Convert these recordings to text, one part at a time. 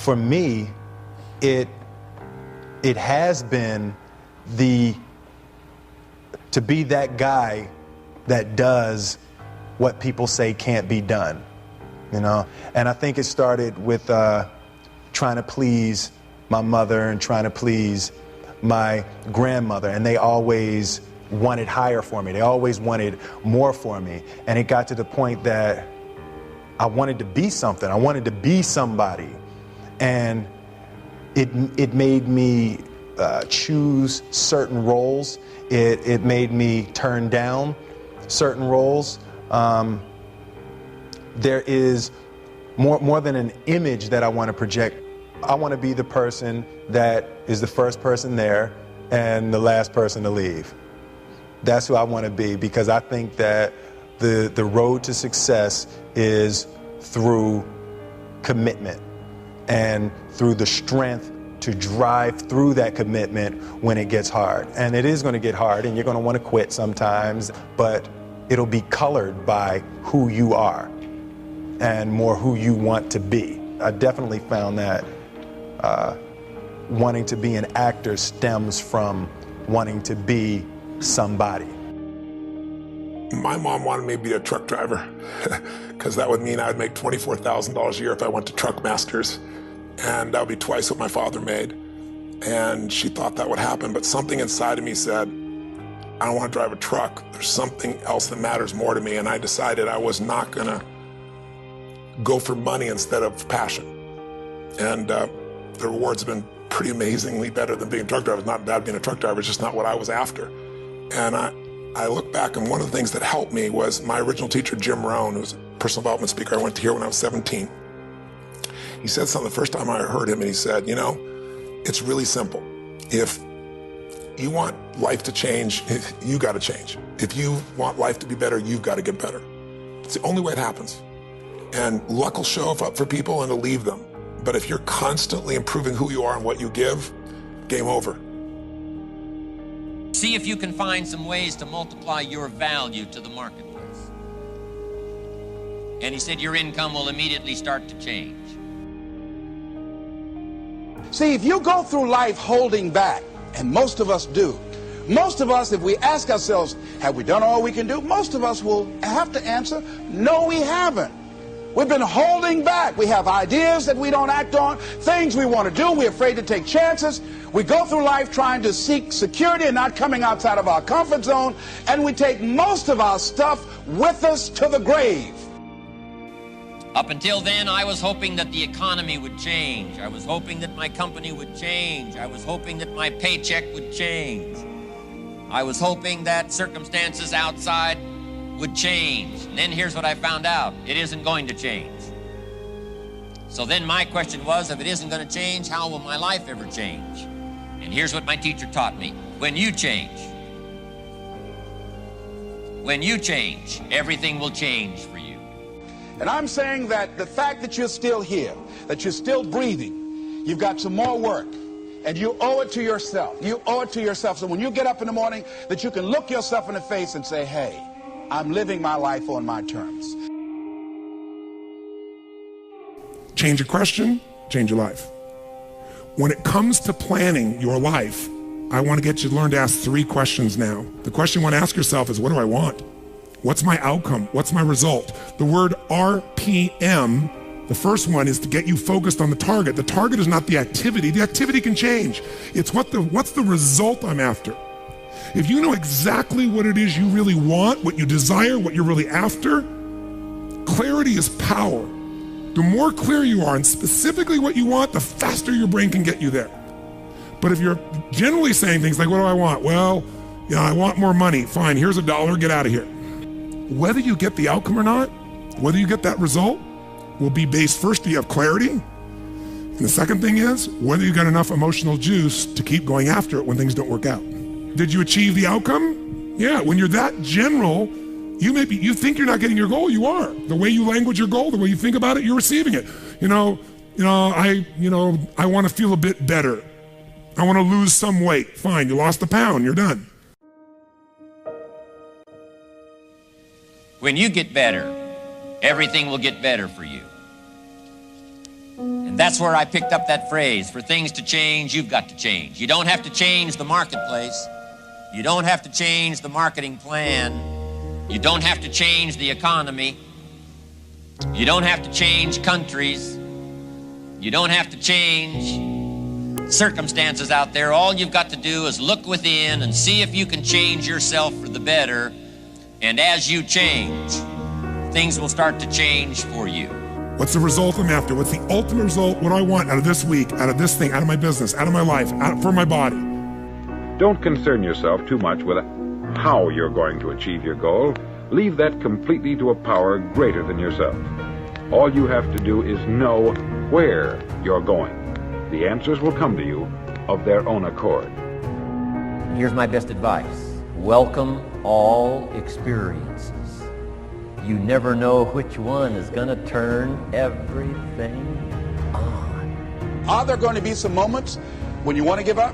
for me, it has been to be that guy that does what people say can't be done, you know? And I think it started with trying to please my mother and trying to please my grandmother, and they always wanted higher for me. They always wanted more for me. And it got to the point that I wanted to be something. I wanted to be somebody. And it made me choose certain roles. It made me turn down certain roles. There is more than an image that I want to project. I want to be the person that is the first person there and the last person to leave. That's who I want to be, because I think that the road to success is through commitment and through the strength to drive through that commitment when it gets hard. And it is going to get hard, and you're going to want to quit sometimes, but it'll be colored by who you are and more who you want to be. I definitely found that wanting to be an actor stems from wanting to be somebody. My mom wanted me to be a truck driver because that would mean I would make $24,000 a year if I went to Truck Masters, and that would be twice what my father made. And she thought that would happen, but something inside of me said, I don't want to drive a truck. There's something else that matters more to me, and I decided I was not going to go for money instead of passion. And the rewards have been pretty amazingly better than being a truck driver. It's not bad being a truck driver, it's just not what I was after. And I look back, and one of the things that helped me was my original teacher, Jim Rohn, who was a personal development speaker I went to hear when I was 17. He said something the first time I heard him, and he said, you know, it's really simple. If you want life to change, you got to change. If you want life to be better, you've got to get better. It's the only way it happens. And luck will show up for people and it'll leave them. But if you're constantly improving who you are and what you give, game over. See if you can find some ways to multiply your value to the marketplace. And he said your income will immediately start to change. See, if you go through life holding back, and most of us do, most of us, if we ask ourselves, have we done all we can do? Most of us will have to answer, no, we haven't. We've been holding back. We have ideas that we don't act on, things we want to do. We're afraid to take chances. We go through life trying to seek security and not coming outside of our comfort zone, and we take most of our stuff with us to the grave. Up until then, I was hoping that the economy would change. I was hoping that my company would change. I was hoping that my paycheck would change. I was hoping that circumstances outside would change. And then here's what I found out. It isn't going to change. So then my question was, if it isn't going to change, how will my life ever change? And here's what my teacher taught me. When you change, everything will change for you. And I'm saying that the fact that you're still here, that you're still breathing, you've got some more work, and you owe it to yourself. You owe it to yourself. So when you get up in the morning, that you can look yourself in the face and say, hey, I'm living my life on my terms. Change your question, change your life. When it comes to planning your life, I want to get you to learn to ask 3 questions now. The question you want to ask yourself is, what do I want? What's my outcome? What's my result? The word RPM, the first one, is to get you focused on the target. The target is not the activity. The activity can change. It's what's the result I'm after. If you know exactly what it is you really want, what you desire, what you're really after, clarity is power. The more clear you are and specifically what you want, the faster your brain can get you there. But if you're generally saying things like, what do I want? Well, I want more money. Fine, here's $1, get out of here. Whether you get the outcome or not, whether you get that result, will be based first, do you have clarity? And the second thing is, whether you got enough emotional juice to keep going after it when things don't work out. Did you achieve the outcome? Yeah, when you're that general, you think you're not getting your goal, you are. The way you language your goal, the way you think about it, you're receiving it. I want to feel a bit better. I want to lose some weight. Fine, you lost a pound, you're done. When you get better, everything will get better for you. And That's where I picked up that phrase, for things to change, you've got to change. You don't have to change the marketplace. You don't have to change the marketing plan. You don't have to change the economy. You don't have to change countries. You don't have to change circumstances out there. All you've got to do is look within and see if you can change yourself for the better. And as you change, things will start to change for you. What's the result I'm after? What's the ultimate result? What do I want out of this week, out of this thing, out of my business, out of my life, for my body? Don't concern yourself too much with how you're going to achieve your goal. Leave that completely to a power greater than yourself. All you have to do is know where you're going. The answers will come to you of their own accord. Here's my best advice. Welcome all experiences. You never know which one is going to turn everything on. Are there going to be some moments when you want to give up?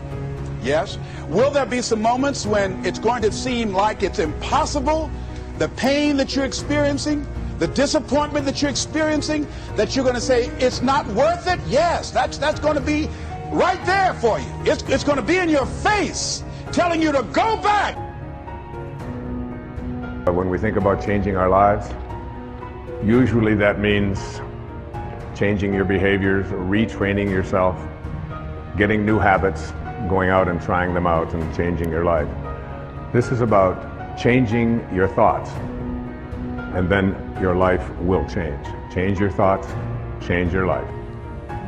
Yes. Will there be some moments when it's going to seem like it's impossible? The pain that you're experiencing, the disappointment that you're experiencing, that you're going to say it's not worth it? Yes, that's going to be right there for you. It's going to be in your face, telling you to go back. When we think about changing our lives, usually that means changing your behaviors, retraining yourself, getting new habits, going out and trying them out and changing your life. This is about changing your thoughts, and then your life will change. Change your thoughts, change your life.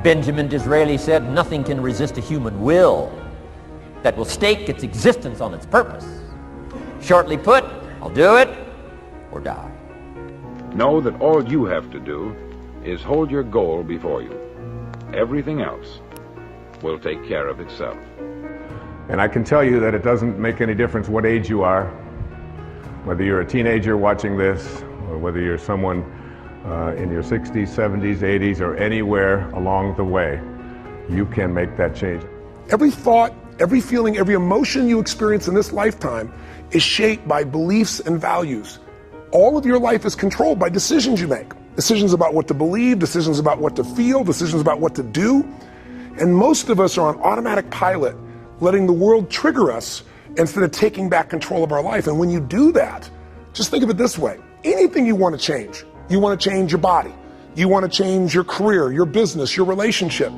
Benjamin Disraeli said, nothing can resist a human will that will stake its existence on its purpose. Shortly put, I'll do it or die. Know that all you have to do is hold your goal before you. Everything else will take care of itself. And I can tell you that it doesn't make any difference what age you are, whether you're a teenager watching this, or whether you're someone in your 60s, 70s, 80s, or anywhere along the way, you can make that change. Every thought, every feeling, every emotion you experience in this lifetime is shaped by beliefs and values. All of your life is controlled by decisions you make. Decisions about what to believe, decisions about what to feel, decisions about what to do. And most of us are on automatic pilot, letting the world trigger us instead of taking back control of our life. And when you do that, just think of it this way. Anything you want to change. You want to change your body. You want to change your career, your business, your relationship.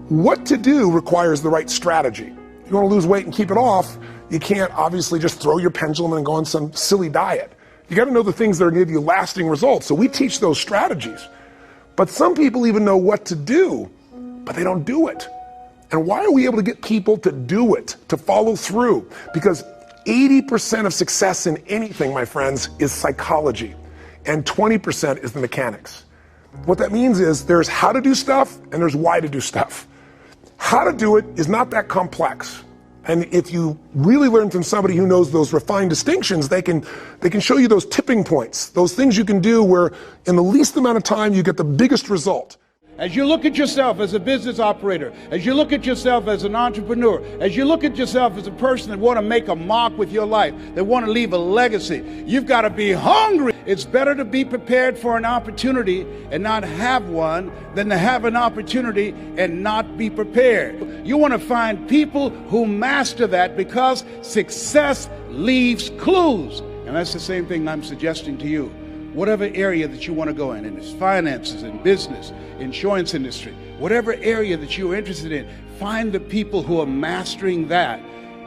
What to do requires the right strategy. If you want to lose weight and keep it off, you can't obviously just throw your pendulum and go on some silly diet. You got to know the things that are going to give you lasting results. So we teach those strategies. But some people even know what to do, but they don't do it. And why are we able to get people to do it, to follow through? Because 80% of success in anything, my friends, is psychology, and 20% is the mechanics. What that means is there's how to do stuff and there's why to do stuff. How to do it is not that complex. And if you really learn from somebody who knows those refined distinctions, they can show you those tipping points, those things you can do where in the least amount of time you get the biggest result. As you look at yourself as a business operator, as you look at yourself as an entrepreneur, as you look at yourself as a person that want to make a mark with your life, that want to leave a legacy, you've got to be hungry. It's better to be prepared for an opportunity and not have one than to have an opportunity and not be prepared. You want to find people who master that because success leaves clues. And that's the same thing I'm suggesting to you. Whatever area that you want to go in it's finances, in business, insurance industry, whatever area that you're interested in, find the people who are mastering that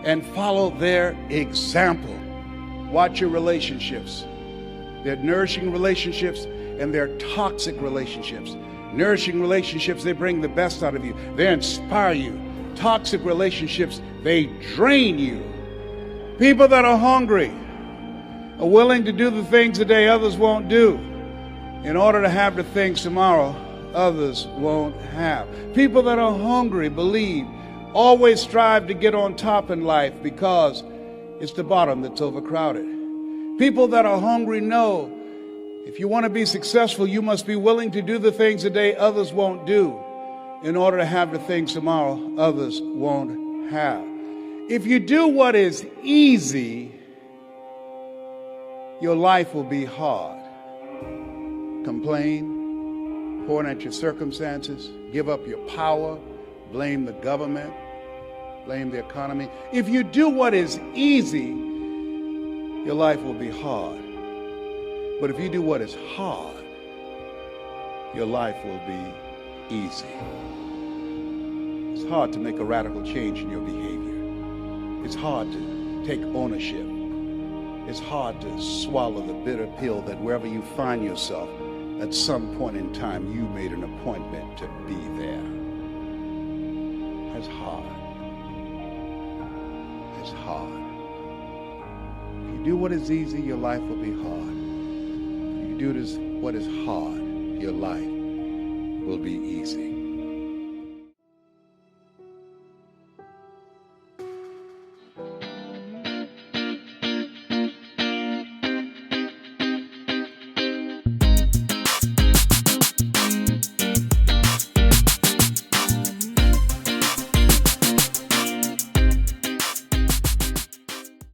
and follow their example. Watch your relationships. They're nourishing relationships and they're toxic relationships. Nourishing relationships, they bring the best out of you. They inspire you. Toxic relationships, they drain you. People that are hungry are willing to do the things today others won't do in order to have the things tomorrow others won't have. People that are hungry believe, always strive to get on top in life because it's the bottom that's overcrowded. People that are hungry know if you want to be successful, you must be willing to do the things today others won't do in order to have the things tomorrow others won't have. If you do what is easy, your life will be hard. Complain, point at your circumstances, give up your power, blame the government, blame the economy. If you do what is easy, your life will be hard. But if you do what is hard, your life will be easy. It's hard to make a radical change in your behavior. It's hard to take ownership. It's hard to swallow the bitter pill that wherever you find yourself, at some point in time, you made an appointment to be there. That's hard. That's hard. If you do what is easy, your life will be hard. If you do what is hard, your life will be easy.